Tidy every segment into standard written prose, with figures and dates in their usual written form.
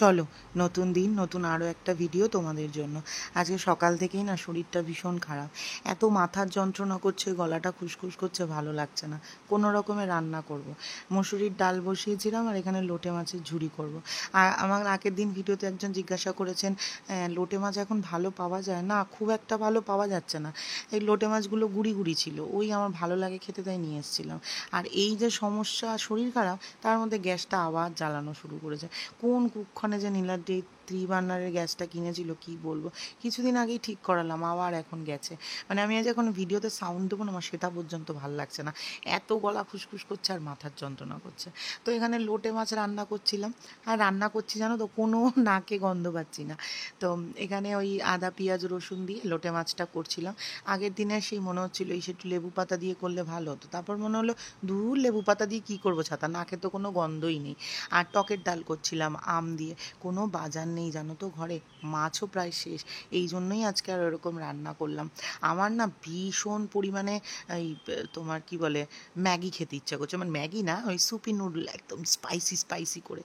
চলো নতুন দিন নতুন আরও একটা ভিডিও তোমাদের জন্য। আজকে সকাল থেকেই না শরীরটা ভীষণ খারাপ, এত মাথার যন্ত্রণা করছে, গলাটা খুসখুস করছে, ভালো লাগছে না। কোনো রকমে রান্না করব। মসুরির ডাল বসিয়েছিলাম আর এখানে লোটে মাছের ঝুরি করব। আর আমার আগের দিন ভিডিওতে একজন জিজ্ঞাসা করেছেন লোটে মাছ এখন ভালো পাওয়া যায় না, খুব একটা ভালো পাওয়া যাচ্ছে না। এই লোটে মাছগুলো গুড়ি গুড়ি ছিল, ওই আমার ভালো লাগে খেতে, তাই নিয়ে এসেছিলাম। আর এই যে সমস্যা, শরীর খারাপ, তার মধ্যে গ্যাসটা আবার জ্বালানো শুরু করেছে। কোন কুক্ষণে যে নীলাদ্রি 3 বার্নারের গ্যাসটা কিনেছিল কি বলবো। কিছুদিন আগেই ঠিক করালাম, আবার এখন গেছে। মানে আমি আজ এখন ভিডিওতে সাউন্ড দেবো না, আমার সেটা পর্যন্ত ভাল লাগছে না, এত গলা খুসখুস করছে আর মাথার যন্ত্রণা করছে। তো এখানে লোটে মাছ রান্না করছিলাম, আর রান্না করছি জানো তো, কোনো নাকে গন্ধ পাচ্ছি না। তো এখানে ওই আদা পেঁয়াজ রসুন দিয়ে লোটে মাছটা করছিলাম। আগের দিনে সেই মনে হচ্ছিলো এই একটু লেবু পাতা দিয়ে করলে ভালো হতো, তারপর মনে হলো দূর লেবু পাতা দিয়ে কী করবো, ছাতা নাকে তো কোনো গন্ধই নেই। আর টকের ডাল করছিলাম আম দিয়ে। কোনো বাজার নেই জানো তো ঘরে, মাছও প্রায় শেষ, এই জন্যই আজকে আর ওরকম রান্না করলাম। আমার না ভীষণ পরিমাণে এই তোমার কি বলে ম্যাগি খেতে ইচ্ছা করছে, মানে ম্যাগি না, ওই সুপি নুডল একদম স্পাইসি স্পাইসি করে।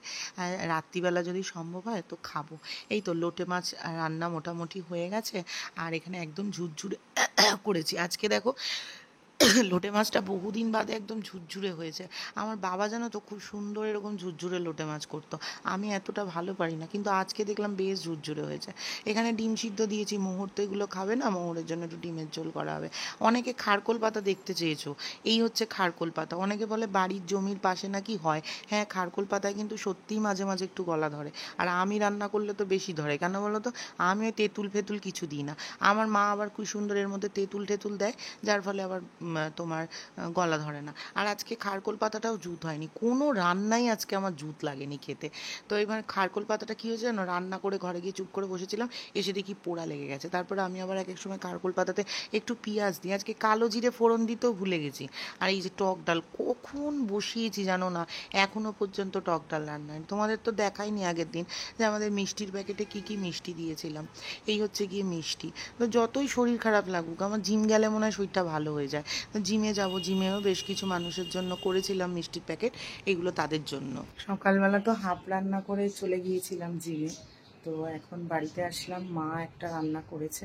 রাত্রিবেলা যদি সম্ভব হয় তো খাবো। এই তো লোটে মাছ রান্না মোটামুটি হয়ে গেছে, আর এখানে একদম ঝুরঝুরে করেছি আজকে। দেখো লোটে মাছটা বহুদিন বাদে একদম ঝুরঝুরে হয়েছে। আমার বাবা জানো তো খুব সুন্দর এরকম ঝুরঝুরে লোটে মাছ করতো, আমি এতটা ভালো পারি না, কিন্তু আজকে দেখলাম বেশ ঝুরঝুরে হয়েছে। এখানে ডিম সিদ্ধ দিয়েছি, মোহর তো এগুলো খাবে না, মোহরের জন্য একটু ডিমের ঝোল করা হবে। অনেকে খারকোল পাতা দেখতে চেয়েছো, এই হচ্ছে খারকোল পাতা। অনেকে বলে বাড়ির জমির পাশে নাকি হয়, হ্যাঁ খারকোল পাতায় কিন্তু সত্যিই মাঝে মাঝে একটু গলা ধরে, আর আমি রান্না করলে তো বেশি ধরে। কেন বলো তো, আমি ওই তেঁতুল ফেতুল কিছু দিই না। আমার মা আবার খুব সুন্দর এর মধ্যে তেঁতুল টেতুল দেয়, যার ফলে আবার তোমার গলা ধরে না। আর আজকে খারকোল পাতাটাও জুত হয়নি, কোনো রান্নাই আজকে আমার জুত লাগেনি খেতে। তো এবার খারকোল পাতাটা কী হয়েছে জানো, রান্না করে ঘরে গিয়ে চুপ করে বসেছিলাম, এসে দেখি পোড়া লেগে গেছে। তারপরে আমি আবার এক এক সময় খারকোল পাতাতে একটু পেঁয়াজ দিই, আজকে কালো জিরে ফোড়ন দিতেও ভুলে গেছি। আর এই যে টক ডাল কখন বসিয়েছি জানো না, এখনও পর্যন্ত টক ডাল রান্না হয়নি। তোমাদের তো দেখাইনি আগের দিন যে আমাদের মিষ্টির প্যাকেটে কী কী মিষ্টি দিয়েছিলাম। এই হচ্ছে গিয়ে মিষ্টি। তো যতই শরীর খারাপ লাগুক, আমার জিম গেলে মনে হয় শরীরটা ভালো হয়ে যায়। জিমে যাব, জিমেও বেশ কিছু মানুষের জন্য করেছিলাম মিষ্টির প্যাকেট, এগুলো তাদের জন্য। সকালবেলা তো হাফ রান্না করে চলে গিয়েছিলাম জিমে, তো এখন বাড়িতে আসলাম, মা একটা রান্না করেছে,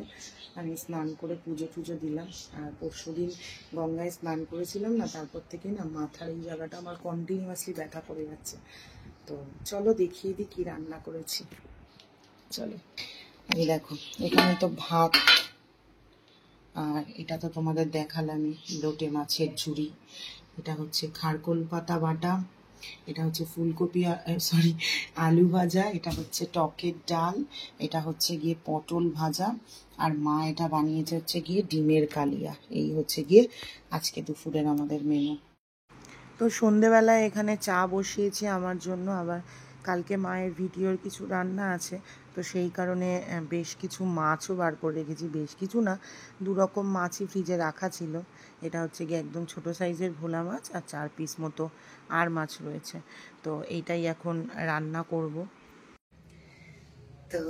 আমি স্নান করে পুজো টুজো দিলাম। আর পরশুদিন গঙ্গায় স্নান করেছিলাম না, তারপর থেকে না মাথার এই জায়গাটা আমার কন্টিনিউয়াসলি ব্যথা করে যাচ্ছে। তো চলো দেখিয়ে দিই কী রান্না করেছি। চলো, এই দেখো এখানে তো ভাত, আর এটা তো তোমাদের দেখালামই লোটে মাছের ঝুরি, এটা হচ্ছে খারকোল পাতা বাটা, এটা হচ্ছে ফুলকপি সরি আলু ভাজা, এটা হচ্ছে টকের ডাল, এটা হচ্ছে গিয়ে পটল ভাজা, আর মা এটা বানিয়েছে হচ্ছে গিয়ে ডিমের কালিয়া। এই হচ্ছে গিয়ে আজকে দুপুরের আমাদের মেনু। তো সন্ধেবেলায় এখানে চা বসিয়েছি আমার জন্য, আবার কালকে মায়ের ভিডিওর কিছু রান্না আছে, তো সেই কারণে বেশ কিছু মাছও বার করে রেখেছি, বেশ কিছু না, 2 রকম মাছই ফ্রিজে রাখা ছিল। এটা হচ্ছে গিয়ে একদম ছোটো সাইজের ভোলা মাছ, আর 4 পিস মতো আর মাছ রয়েছে। তো এইটাই এখন রান্না করব। তো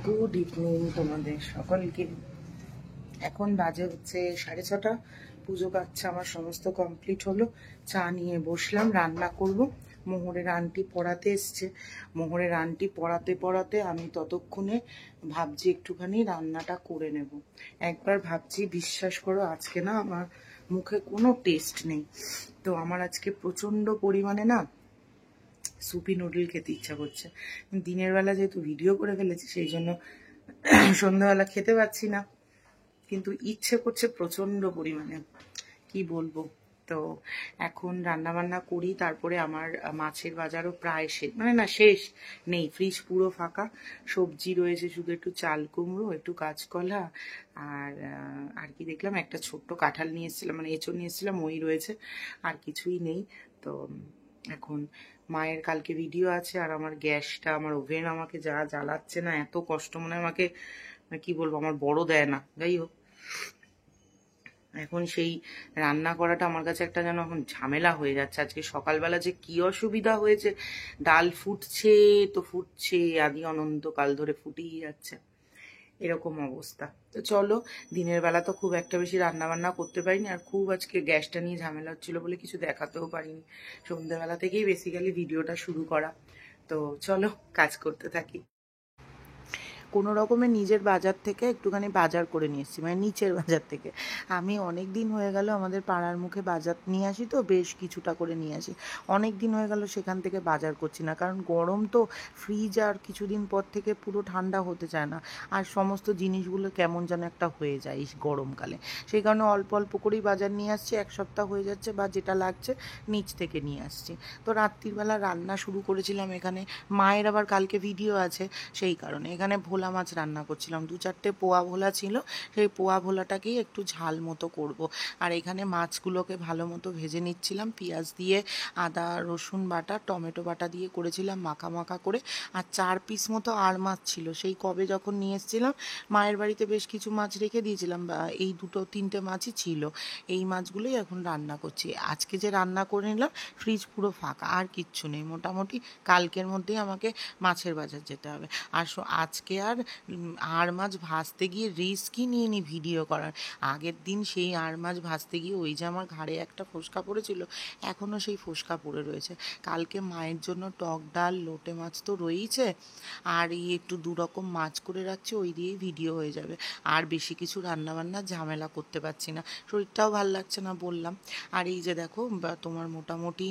গুড ইভিনিং তোমাদের সকলকে। এখন বাজে হচ্ছে 6:30, পুজো কাচ্ছা আমার সমস্ত কমপ্লিট হলো, চা নিয়ে বসলাম, রান্না করব। মোহরের আন্টি পড়াতে এসছে, মোহরের আন্টি পড়াতে পড়াতে আমি ততক্ষণে ভাবছি একটুখানি রান্নাটা করে নেব। একবার ভাবছি, বিশ্বাস করো আজকে না আমার মুখে কোনো টেস্ট নেই, তো আমার আজকে প্রচণ্ড পরিমাণে না সুপি নুডল খেতে ইচ্ছা করছে। দিনের বেলা যেহেতু ভিডিও করে ফেলেছি সেই জন্য সন্ধ্যাবেলা খেতে পাচ্ছি না, কিন্তু ইচ্ছে করছে প্রচণ্ড পরিমাণে, কি বলবো। তো এখন রান্না বান্না করি, তারপরে আমার মাছের বাজারও প্রায় শেষ, মানে না শেষ নেই, ফ্রিজ পুরো ফাঁকা, সবজি রয়েছে শুধু একটু চাল কুমড়ো, একটু কাঁচকলা, আর আর কি দেখলাম একটা ছোট্ট কাঁঠাল নিয়ে এসেছিলাম, মানে এঁচড় নিয়ে এসেছিলাম, ওই রয়েছে, আর কিছুই নেই। তো এখন মায়ের কালকে ভিডিও আছে, আর আমার গ্যাসটা, আমার ওভেন আমাকে যা জ্বালাচ্ছে না, এত কষ্ট, মনে হয় আমাকে কি বলবো, আমার বড় দেয় না। যাই হোক, এখন সেই রান্না করাটা আমার কাছে একটা যেন এখন ঝামেলা হয়ে যাচ্ছে। আজকে সকালবেলা যে কি অসুবিধা হয়েছে, ডাল ফুটছে তো ফুটছে, আদি অনন্তকাল ধরে ফুটেই যাচ্ছে, এরকম অবস্থা। তো চলো, দিনের বেলা তো খুব একটা বেশি রান্না বান্না করতে পারিনি, আর খুব আজকে গ্যাসটা নিয়ে ঝামেলা হচ্ছিল বলে কিছু দেখাতেও পারিনি, সন্ধ্যেবেলা থেকেই বেসিক্যালি ভিডিওটা শুরু করা। তো চলো কাজ করতে থাকি। কোনো রকমে নিজের বাজার থেকে একটুখানি বাজার করে নিয়ে এসেছি, মানে নিচের বাজার থেকে। আমি অনেক দিন হয়ে গেল আমাদের পাড়ার মুখে বাজার নিয়ে আসি, তো বেশ কিছুটা করে নিয়ে আসি। অনেক দিন হয়ে গেল সেখান থেকে বাজার করছি না, কারণ গরম তো, ফ্রিজ আর কিছুদিন পর থেকে পুরো ঠান্ডা হতে চায় না, আর সমস্ত জিনিসগুলো কেমন যেন একটা হয়ে যায় এই গরমকালে। সেই কারণে অল্প অল্প করেই বাজার নিয়ে আসছি, এক সপ্তাহ হয়ে যাচ্ছে, বা যেটা লাগছে নিচ থেকে নিয়ে আসছি। তো রাত্রিবেলা রান্না শুরু করেছিলাম এখানে, মায়ের আবার কালকে ভিডিও আছে, সেই কারণে এখানে ভোলা মাছ রান্না করছিলাম। 2-4টে পোয়া ভোলা ছিল, সেই পোয়া ভোলাটাকেই একটু ঝাল মতো করব। আর এখানে মাছগুলোকে ভালো মতো ভেজে নিচ্ছিলাম, পেঁয়াজ দিয়ে, আদা রসুন বাটা, টমেটো বাটা দিয়ে করেছিলাম মাখা মাখা করে। আর 4 পিস মতো আর মাছ ছিল, সেই কবে যখন নিয়ে এসেছিলাম মায়ের বাড়িতে বেশ কিছু মাছ রেখে দিয়েছিলাম, এই 2-3টে মাছই ছিল। এই মাছগুলোই এখন রান্না করছি। আজকে যে রান্না করে নিলাম, ফ্রিজ পুরো ফাঁকা, আর কিচ্ছু নেই। মোটামুটি কালকের মধ্যেই আমাকে মাছের বাজার যেতে হবে। আর আজকে আর মাছ ভাজতে গিয়ে রিস্কই নিয়ে নি ভিডিও করার। আগের দিন সেই আর মাছ ভাজতে গিয়ে ওই যে আমার ঘাড়ে একটা ফোসকা পড়েছিল, এখনও সেই ফোসকা পড়ে রয়েছে। কালকে মায়ের জন্য টক ডাল, লোটে মাছ তো রয়েইছে, আর এই একটু 2 রকম মাছ করে রাখছি, ওই দিয়েই ভিডিও হয়ে যাবে। আর বেশি কিছু রান্নাবান্না ঝামেলা করতে পারছি না, শরীরটাও ভাল লাগছে না বললাম। আর এই যে দেখো তোমার মোটামুটি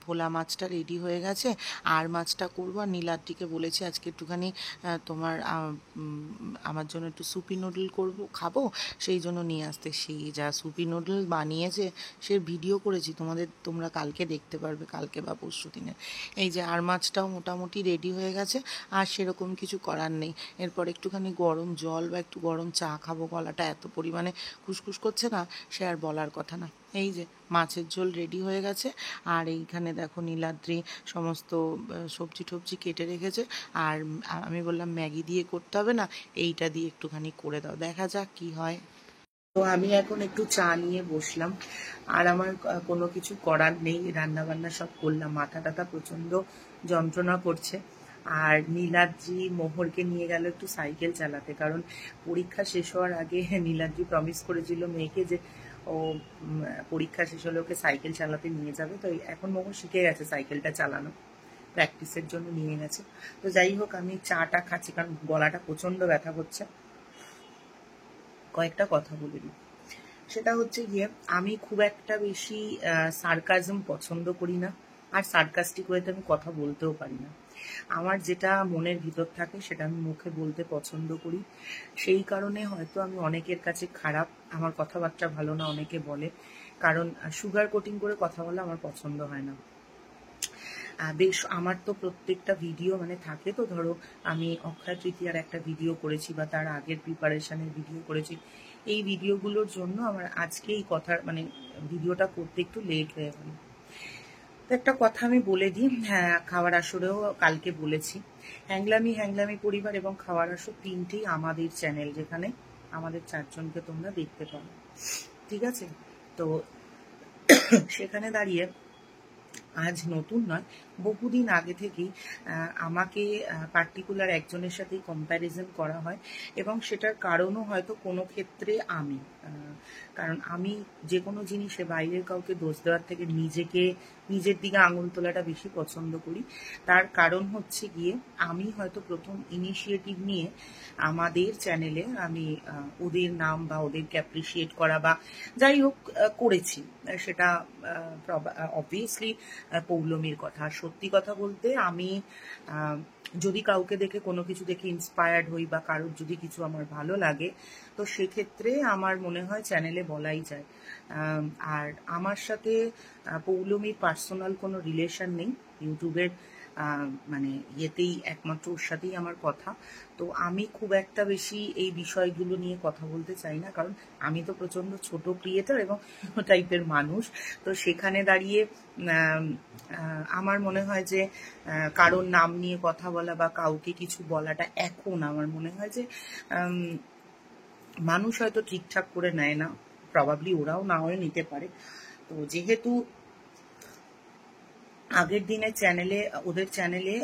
ভোলা মাছটা রেডি হয়ে গেছে। আর মাছটা করবো, আর নীলাদ্রিকে বলেছি আজকে একটুখানি তোমার আমার জন্য একটু সুপি নুডল খাবো, সেই জন্য নিয়ে আসতে। সেই যা সুপি নুডল বানিয়েছে, সে ভিডিও করেছি তোমরা কালকে দেখতে পারবে, কালকে বা পরশু দিনে। এই যে আর মাছটাও মোটামুটি রেডি হয়ে গেছে, আর সেরকম কিছু করার নেই। এরপর একটুখানি গরম জল বা একটু গরম চা খাবো, গলাটা এত পরিমাণে খুসখুস করছে না, সে আর বলার কথা না। এই যে মাছের ঝোল রেডি হয়ে গেছে, আর এইখানে দেখো নীলাদ্রি সমস্ত সবজি টবজি কেটে রেখেছে। আর আমি বললাম ম্যাগি দিয়ে করতে হবে না, এইটা দিয়ে একটুখানি করে দাও, দেখা যাক কি হয়। তো আমি এখন একটু চা নিয়ে বসলাম, আর আমার কোনো কিছু করার নেই, রান্না বান্না সব করলাম, মাথা টাথা প্রচণ্ড যন্ত্রণা করছে। আর নীলাদ্রি মোহরকে নিয়ে গেল একটু সাইকেল চালাতে, কারণ পরীক্ষা শেষ হওয়ার আগে নীলাদ্রি প্রমিস করেছিল মেয়েকে যে ও পরীক্ষা শেষ হলে ওকে সাইকেল চালাতে নিয়ে যাবে। তো এখন মোহর শিখে গেছে সাইকেলটা চালানো, প্র্যাকটিসের জন্য নিয়ে গেছে। তো যাই হোক, আমি চাটা খাচ্ছি কারণ গলাটা প্রচণ্ড ব্যথা করছে। কয়েকটা কথা বলে দিই। সেটা হচ্ছে গিয়ে, আমি খুব একটা বেশি সার্কাজম পছন্দ করি না, আর সার্কাস্টিক ওয়েতে আমি কথা বলতেও পারি না। আমার যেটা মনের ভিতর থাকে সেটা আমি মুখে বলতে পছন্দ করি। সেই কারণে হয়তো আমি অনেকের কাছে খারাপ, আমার কথাবার্তা ভালো না অনেকে বলে, কারণ সুগার কোটিং করে কথা বলা আমার পছন্দ হয় না। বেশ, আমার তো প্রত্যেকটা ভিডিও মানে থাকে, তো ধরো আমি অক্ষয় তৃতীয়ার একটা ভিডিও করেছি, বা তার আগের প্রিপারেশনের ভিডিও করেছি। এই ভিডিওগুলোর জন্য আমার আজকে এই কথার মানে ভিডিওটা করতে একটু লেট হয়ে গেল। তো একটা কথা আমি বলে দিই, হ্যাঁ, খাওয়ার আসরেও কালকে বলেছি, হ্যাংলামি পরিবার এবং খাওয়ার আসর তিনটেই আমাদের চ্যানেল, যেখানে আমাদের 4 জনকে তোমরা দেখতে পাবে, ঠিক আছে? তো সেখানে দাঁড়িয়ে আজ নতুন নয়, বহুদিন আগে থেকেই আমাকে পার্টিকুলার একজনের সাথেই কম্প্যারিজন করা হয়, এবং সেটার কারণও হয়তো কোনো ক্ষেত্রে আমি, কারণ আমি যে কোনো জিনিসে বাইরের কাউকে দোষ দেওয়ার থেকে নিজের দিকে আঙুল তোলাটা বেশি পছন্দ করি। তার কারণ হচ্ছে গিয়ে, আমি হয়তো প্রথম ইনিশিয়েটিভ নিয়ে আমাদের চ্যানেলে আমি ওদের নাম বা ওদেরকে অ্যাপ্রিসিয়েট করা বা যাই হোক করেছি, সেটা অবভিয়াসলি পৌলমীর কথা। সত্যি কথা বলতে, আমি যদি কাউকে দেখে কোনো কিছু দেখে ইন্সপায়ার্ড হই, বা কারোর যদি কিছু আমার ভালো লাগে, তো সেক্ষেত্রে আমার মনে হয় চ্যানেলে বলাই যায়। আর আমার সাথে পৌলমীর পার্সোনাল কোনো রিলেশন নেই, ইউটিউবের মানে ইয়েতেই একমাত্র ওর সাথেই আমার কথা। তো আমি খুব একটা বেশি এই বিষয়গুলো নিয়ে কথা বলতে চাই না, কারণ আমি তো প্রচণ্ড ছোট ক্রিয়েটর এবং টাইপের মানুষ। তো সেখানে দাঁড়িয়ে আমার মনে হয় যে কারোর নাম নিয়ে কথা বলা বা কাউকে কিছু বলাটা, এখন আমার মনে হয় যে মানুষ হয়তো ঠিকঠাক করে নেয় না, প্রবাবলি ওরাও না হয়ে নিতে পারে। তো যেহেতু আগের দিনের চ্যানেলে, ওদের চ্যানেলে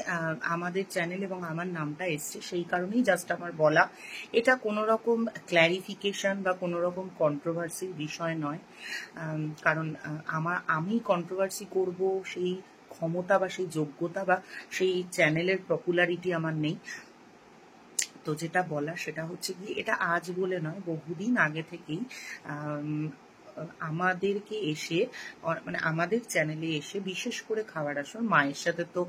আমাদের চ্যানেল এবং আমার নামটা এসছে, সেই কারণেই জাস্ট আমার বলা। এটা কোনো রকম ক্ল্যারিফিকেশন বা কোনো রকম কন্ট্রোভার্সির বিষয় নয়, কারণ আমি কন্ট্রোভার্সি করব সেই ক্ষমতা বা সেই যোগ্যতা বা সেই চ্যানেলের পপুলারিটি আমার নেই। তো যেটা বলা সেটা হচ্ছে কি, এটা আজ বলে নয়, বহুদিন আগে থেকেই আমাদেরকে এসে মানে আমাদের চ্যানেলে এসে বিশেষ করে খাবার আসর মায়ের সাথে তো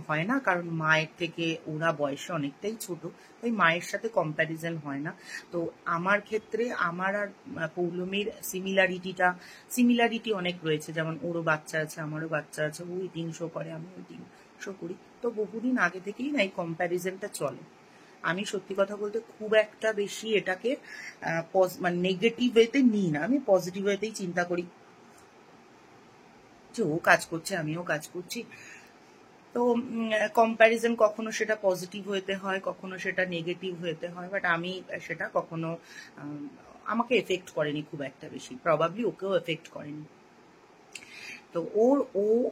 হয় না, কারণ মায়ের থেকে ওরা বয়সে অনেকটাই ছোট, তাই মায়ের সাথে কম্প্যারিজন হয় না। তো আমার ক্ষেত্রে আমার আর পৌলমীর সিমিলারিটি অনেক রয়েছে, যেমন ওরও বাচ্চা আছে, আমারও বাচ্চা আছে, ও ইটিং শো করে, আমি ইটিং শো করি। তো বহুদিন আগে থেকেই না এই কম্প্যারিজনটা চলে। আমি সত্যি কথা বলতে খুব একটা বেশি এটাকে মানে নেগেটিভ ওয়েতে নিই না, আমি পজিটিভ ওয়েতেই চিন্তা করি যে ও কাজ করছে আমিও কাজ করছি। তো কম্প্যারিজন কখনো সেটা পজিটিভ হতে হয়, কখনো সেটা নেগেটিভ হতে হয়, বাট আমি সেটা কখনো আমাকে এফেক্ট করেনি খুব একটা বেশি, প্রবাবলি ওকেও এফেক্ট করেনি। তো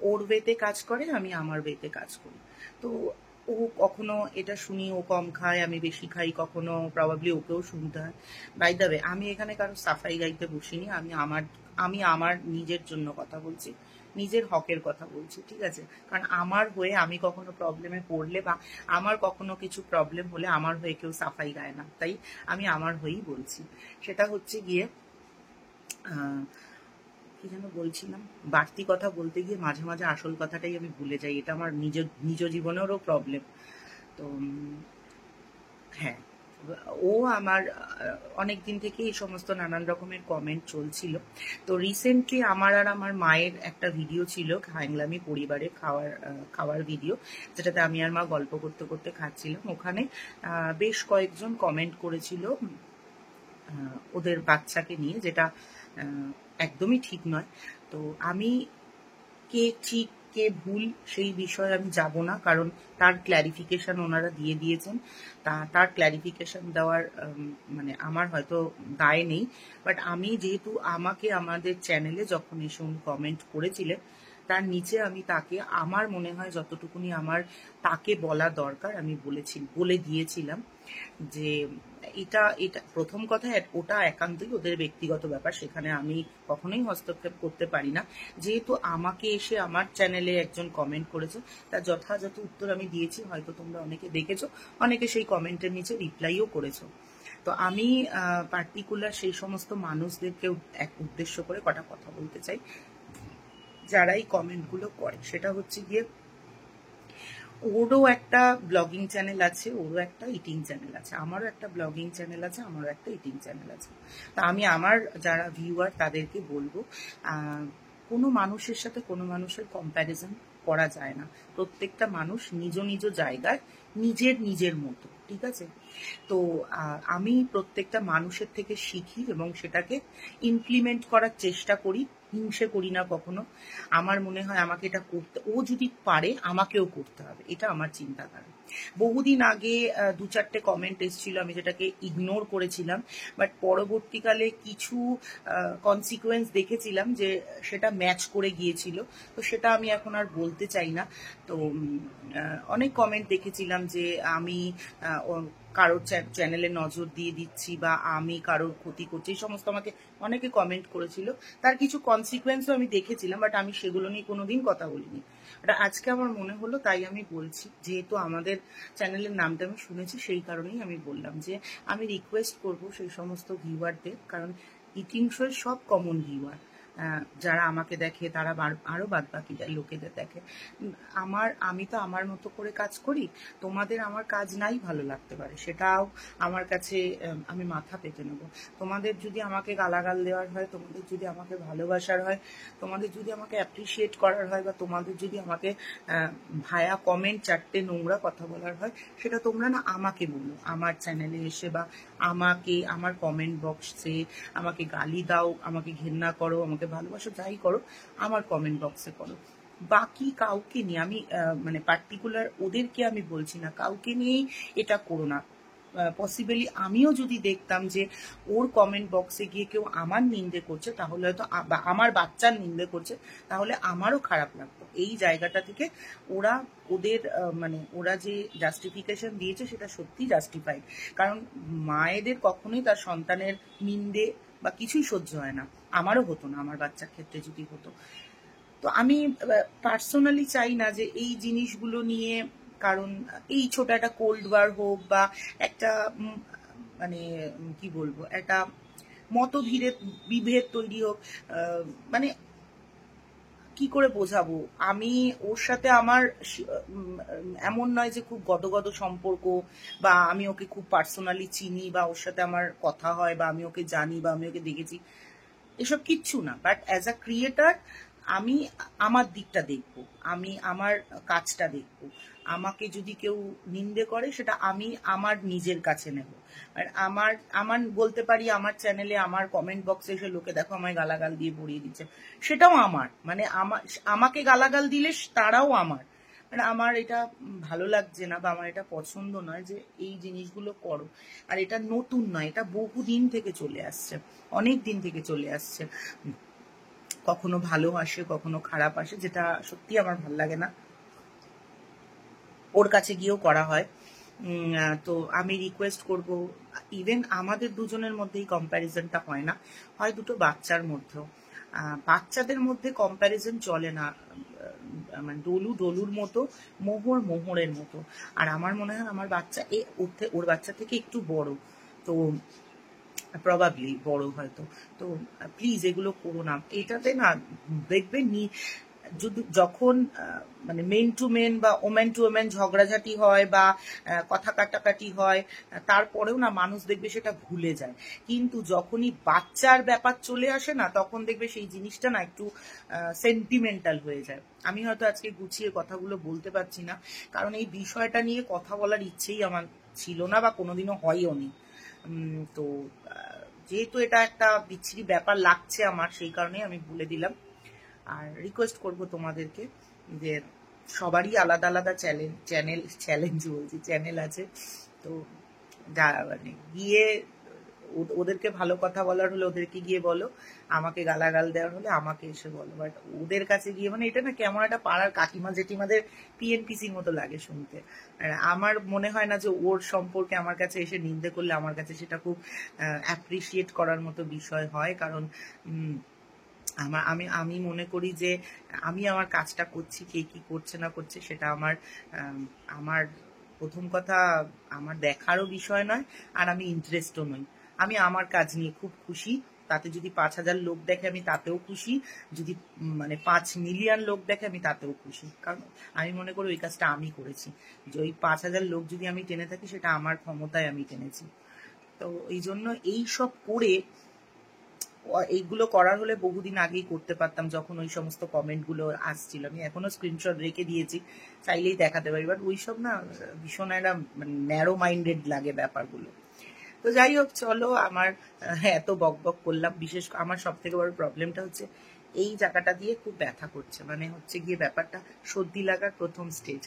ওর ওয়েতে কাজ করে, আমি আমার ওয়েতে কাজ করি। তো ও কখনো এটা শুনি ও কম খায়, আমি বেশি খাই, কখনো প্রবাবলি ওকেও শুনতে হয়। বাই দ্য ওয়ে, আমি এখানে কারো সাফাই গাইতে বসিনি, আমি আমার নিজের জন্য কথা বলছি, নিজের হকের কথা বলছি, ঠিক আছে? কারণ আমার হয়ে আমি কখনো প্রবলেমে পড়লে বা আমার কখনো কিছু প্রবলেম হলে আমার হয়ে কেউ সাফাই গায় না, তাই আমি আমার হয়েই বলছি। সেটা হচ্ছে গিয়ে কি যেন বলছিলাম, বাড়তি কথা বলতে গিয়ে মাঝে মাঝে আসল কথাটাই আমি ভুলে যাই, এটা আমার নিজ জীবনেরও প্রবলেম। তো হ্যাঁ, ও আমার অনেক দিন থেকে এই সমস্ত নানান রকমের কমেন্ট চলছিল। তো রিসেন্টলি আমার আর আমার মায়ের একটা ভিডিও ছিল, হ্যাংলামি পরিবারে খাওয়ার ভিডিও, যেটাতে আমি আর মা গল্প করতে করতে খাচ্ছিলাম। ওখানে বেশ কয়েকজন কমেন্ট করেছিল ওদের বাচ্চাকে নিয়ে, যেটা একদমই ঠিক নয়। তো আমি কে ঠিক কে ভুল সেই বিষয়ে আমি যাব না, কারণ তার ক্ল্যারিফিকেশন ওনারা দিয়ে দিয়েছেন। তার ক্ল্যারিফিকেশন দেওয়ার মানে আমার হয়তো দায় নেই, বাট আমি যেহেতু আমাকে আমাদের চ্যানেলে যখন এসে উনি কমেন্ট করেছিলেন, তার নিচে আমি তাকে আমার মনে হয় যতটুকুনি আমার তাকে বলা দরকার আমি বলে দিয়েছিলাম যে এটা প্রথম কথা, ওটা একান্তই ওদের ব্যক্তিগত ব্যাপার, সেখানে আমি কখনোই হস্তক্ষেপ করতে পারি না। যেহেতু আমাকে এসে আমার চ্যানেলে একজন কমেন্ট করেছে, তার যথাযথ উত্তর আমি দিয়েছি, হয়তো তোমরা অনেকে দেখেছো, অনেকে সেই কমেন্টের নিচে রিপ্লাইও করেছো। তো আমি পার্টিকুলার সেই সমস্ত মানুষদেরকে এক উদ্দেশ্য করে কটা কথা বলতে চাই, যারা এই কমেন্টগুলো করে। সেটা হচ্ছে গিয়ে, ওরও একটা ব্লগিং চ্যানেল আছে, ওরও একটা ইটিং চ্যানেল আছে, আমারও একটা ব্লগিং চ্যানেল আছে, আমারও একটা ইটিং চ্যানেল আছে। তা আমি আমার যারা ভিউয়ার তাদেরকে বলবো, কোনো মানুষের সাথে কোনো মানুষের কম্প্যারিজন করা যায় না। প্রত্যেকটা মানুষ নিজ নিজ জায়গায় নিজের মতো, ঠিক আছে? তো আমি প্রত্যেকটা মানুষের থেকে শিখি এবং সেটাকে ইমপ্লিমেন্ট করার চেষ্টা করি, হিংসে করি না কখনো। আমার মনে হয় আমাকে এটা করতে, ও যদি পারে আমাকেও করতে হবে, এটা আমার চিন্তাধারা। বহুদিন আগে 2-4টে কমেন্ট এসেছিল, আমি যেটাকে ইগনোর করেছিলাম, বাট পরবর্তীকালে কিছু কনসিকুয়েন্স দেখেছিলাম যে সেটা ম্যাচ করে গিয়েছিল, তো সেটা আমি এখন আর বলতে চাই না। তো অনেক কমেন্ট দেখেছিলাম যে আমি কারোর চ্যানেলে নজর দিয়ে দিচ্ছি বা আমি কারোর ক্ষতি করছি, এই সমস্ত আমাকে অনেকে কমেন্ট করেছিল। তার কিছু কনসিকুয়েন্সও আমি দেখেছিলাম, বাট আমি সেগুলো নিয়ে কোনোদিন কথা বলিনি। এটা আজকে আমার মনে হলো, তাই আমি বলছি। যেহেতু আমাদের চ্যানেলের নামটা আমি শুনেছি, সেই কারণেই আমি বললাম যে আমি রিকোয়েস্ট করব সেই সমস্ত ভিউয়ারদের, কারণ ইটিং শোয়ের সব কমন ভিউয়ার যারা আমাকে দেখে, তারা আরো বাদ বাকি লোকেদের দেখে। আমি তো আমার মতো করে কাজ করি, তোমাদের আমার কাজ নাই ভালো লাগতে পারে, সেটাও আমার কাছে আমি মাথা পেতে নেব। তোমাদের যদি আমাকে গালাগাল দেওয়ার হয়, তোমাদের যদি আমাকে ভালোবাসার হয়, তোমাদের যদি আমাকে অ্যাপ্রিসিয়েট করার হয়, বা তোমাদের যদি আমাকে ভায়া কমেন্ট 4টে নোংরা কথা বলার হয়, সেটা তোমরা না আমাকে বলো, আমার চ্যানেলে এসে, বা আমাকে আমার কমেন্ট বক্সে আমাকে গালি দাও, আমাকে ঘেন্না করো, আমাকে ভালোবাসো, যাই করো আমার কমেন্ট বক্সে করো। বাকি কাউকে নিয়ে আমি মানে পার্টিকুলার ওদেরকে আমি বলছি না, কাউকে নিয়েই এটা করো না। পসিবলি আমিও যদি দেখতাম যে ওর কমেন্ট বক্সে গিয়ে কেউ আমার নিন্দে করছে, তাহলে হয়তো আমার বাচ্চার নিন্দে করছে, তাহলে আমারও খারাপ লাগতো। এই জায়গাটা থেকে ওরা যে জাস্টিফিকেশন দিয়েছে সেটা সত্যি জাস্টিফাইড, কারণ মায়েদের কখনোই তার সন্তানের নিন্দে বা কিছুই সহ্য হয় না। আমারও হতো না, আমার বাচ্চার ক্ষেত্রে যদি হতো। তো আমি পার্সোনালি চাই না যে এই জিনিসগুলো নিয়ে, কারণ এই ছোট একটা কোল্ড ওয়ার হোক বা একটা মানে কি বলবো, একটা মতবিভেদ বিভেদ তৈরি হোক, মানে কি করে বোঝাবো, আমি ওর সাথে আমার এমন নয় যে খুব গদগদ সম্পর্ক, বা আমি ওকে খুব পার্সোনালি চিনি, বা ওর সাথে আমার কথা হয়, বা আমি ওকে জানি, বা আমি ওকে দেখেছি, এসব কিচ্ছু না। বাট অ্যাজ আ ক্রিয়েটার আমি আমার দিকটা দেখবো, আমি আমার কাজটা দেখবো। আমাকে যদি কেউ নিন্দে করে সেটা আমি আমার নিজের কাছে নেব। আর আমার আমার বলতে পারি আমার চ্যানেলে আমার কমেন্ট বক্সে এসে লোকে দেখো আমায় গালাগাল দিয়ে ভরিয়ে দিচ্ছে, সেটাও আমার, মানে আমাকে গালাগাল দিলে তারাও আমার, মানে আমার এটা ভালো লাগছে না, বা আমার এটা পছন্দ নয় যে এই জিনিসগুলো করো। আর এটা নতুন নয়, এটা বহুদিন থেকে চলে আসছে, অনেক দিন থেকে চলে আসছে। কখনো ভালো আসে, কখনো খারাপ আসে, যেটা সত্যি আমার ভাল লাগে না। ওর কাছে গিয়েও করা হয়। তো আমি রিকোয়েস্ট করব, ইভেন আমাদের দুজনের মধ্যেই কম্প্যারিজনটা হয় না, হয় দুটো বাচ্চার মধ্যেও। বাচ্চাদের মধ্যে কম্প্যারিজন চলে না, মানে ডলু ডলুর মতো, মোহর মোহরের মতো। আর আমার মনে হয় আমার বাচ্চা ওর বাচ্চা থেকে একটু বড়, তো প্রবাবলি বড় হয়তো। তো প্লিজ এগুলো করো না। এটাতে না দেখবে যখন মানে মেন টু মেন বা ওমেন টু ওমেন ঝগড়াঝাটি হয়, বা কথা কাটাকাটি হয়, তারপরেও না মানুষ দেখবে সেটা ভুলে যায়। কিন্তু যখনই বাচ্চার ব্যাপার চলে আসে না, তখন দেখবে সেই জিনিসটা না একটু সেন্টিমেন্টাল হয়ে যায়। আমি হয়তো আজকে গুছিয়ে কথাগুলো বলতে পারছি না, কারণ এই বিষয়টা নিয়ে কথা বলার ইচ্ছেই আমার ছিল না, বা কোনোদিনও হয়ও নি। তো যেহেতু এটা একটা বিচ্ছিরি ব্যাপার লাগছে আমার, সেই কারণেই আমি বলে দিলাম। আর রিকোয়েস্ট করব তোমাদেরকে যে সবারই আলাদা আলাদা চ্যানেল আছে, তো মানে গিয়ে ওদেরকে ভালো কথা বলার হলে ওদেরকে গিয়ে বলো, আমাকে গালাগাল দেওয়ার হলে আমাকে এসে বলো। বাট ওদের কাছে গিয়ে, মানে এটা না কেমন একটা পাড়ার কাকিমা জেঠিমাদের পিএনপিসির মতো লাগে শুনতে। আর আমার মনে হয় না যে ওর সম্পর্কে আমার কাছে এসে নিন্দে করলে আমার কাছে সেটা খুব অ্যাপ্রিসিয়েট করার মতো বিষয় হয়। কারণ আমি মনে করি যে আমি আমার কাজটা করছি, কে কি করছে না করছে সেটা আমার প্রথম কথা আমার দেখারও বিষয় নয়, আর আমি ইন্টারেস্টও নই। আমি আমার কাজ নিয়ে খুব খুশি, তাতে যদি 5,000 লোক দেখে আমি তাতেও খুশি, যদি মানে 5 মিলিয়ন লোক দেখে আমি তাতেও খুশি। কারণ আমি মনে করি ওই কাজটা আমি করেছি, যে ওই 5,000 লোক যদি আমি টেনে থাকি সেটা আমার ক্ষমতায় আমি টেনেছি। তো এই জন্য এইসব করে, এইগুলো করার হলে বহুদিন আগেই করতে পারতাম, যখন ওই সমস্ত কমেন্টগুলো আসছিল। আমি এখনো স্ক্রিনশট রেখে দিয়েছি, চাইলেই দেখাতে পারি। বাট ওইসব না ভীষণ একটা ন্যারো মাইন্ডেড লাগে ব্যাপারগুলো। তো যাই হোক, চলো, আমার এত বক বক করলাম। বিশেষ আমার সব থেকে বড় প্রবলেমটা হচ্ছে এই জায়গাটা দিয়ে খুব ব্যথা করছে, মানে হচ্ছে গিয়ে ব্যাপারটা সর্দি লাগার প্রথম স্টেজ।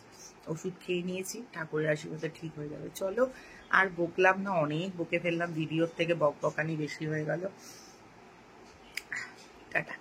ওষুধ খেয়ে নিয়েছি, ঠাকুরের আশীর্বাদে ঠিক হয়ে যাবে। চলো, আর বকলাম না, অনেক বকে ফেললাম, ভিডিওর থেকে বকবকানি বেশি হয়ে গেল। টাটা।